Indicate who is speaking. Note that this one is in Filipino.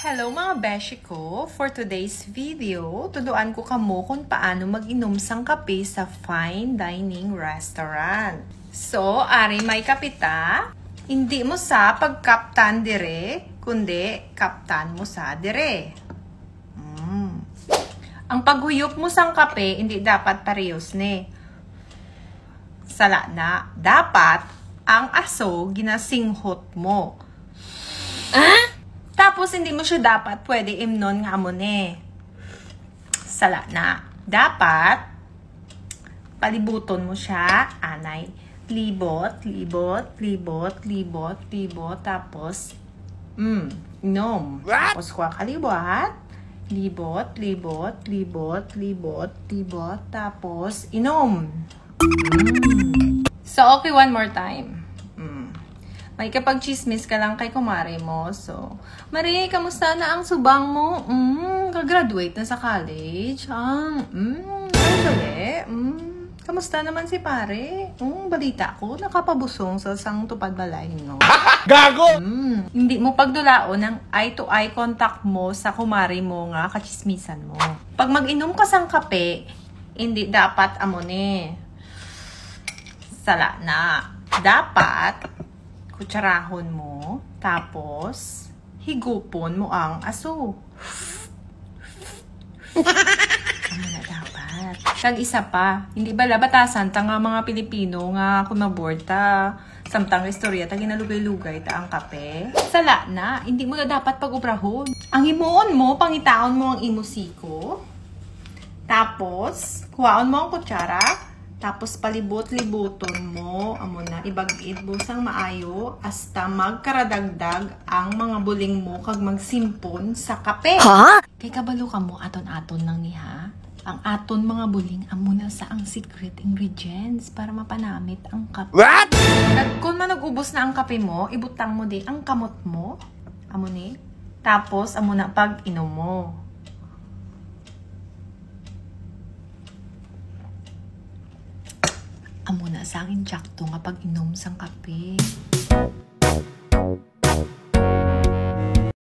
Speaker 1: Hello mga beshi ko! For today's video, tuduan ko kamo kung paano mag-inom sang kape sa fine dining restaurant. So, ari may kapita, hindi mo sa pagkaptan dire, kundi kaptan mo sa dire. Ang paghuyop mo sang kape, hindi dapat parehos ne. Sala na, dapat ang aso ginasinghot mo. Tapos, hindi mo siya dapat pwede imnon nga mo ne. Sala na. Dapat, palibuton mo siya, anay. Libot, libot, libot, libot, libot. Tapos, inom. Tapos, kuha kaliwat. Libot, libot, libot, libot, libot. Tapos, inom. So, okay, one more time. May kapag chismis ka lang kay kumare mo. So, Marie, kamusta na ang subang mo? Kagraduate na sa college. Kamusta naman si pare? Balita ko, nakapabusong sa sang tupad balay, no?
Speaker 2: Gago!
Speaker 1: Hindi mo pagdulaon ng eye-to-eye contact mo sa kumare mo nga, kachismisan mo. Pag mag-inom ka sang kape, hindi dapat amone. Sala na. Dapat kutsarahon mo, tapos higupon mo ang aso. Ano na dapat? Kag isa pa, hindi ba labatasan ta nga mga Pilipino nga kumaboard ta samtang istorya ta ginalugay-lugay ta ang kape? Sala na, hindi mo na dapat pag-ubrahon. Ang himuon mo, pangitaon mo ang imusiko. Tapos, kuhaon mo ang kutsara. Tapos, palibot-libuton mo, amo na, ibag-it busang maayo, hasta magkaradagdag ang mga buling mo kag magsimpon sa kape.
Speaker 2: Ha?
Speaker 1: Kay kabalo ka mo, aton-aton lang niha. Ang aton mga buling, amo na sa ang secret ingredients para mapanamit ang kape.
Speaker 2: What?
Speaker 1: Kag kung manag-ubos na ang kape mo, ibutang mo di ang kamot mo, amo ni. Tapos, amo na pag-inom mo. Amo na sa akin, Jack, to nga pag-inom sang kape.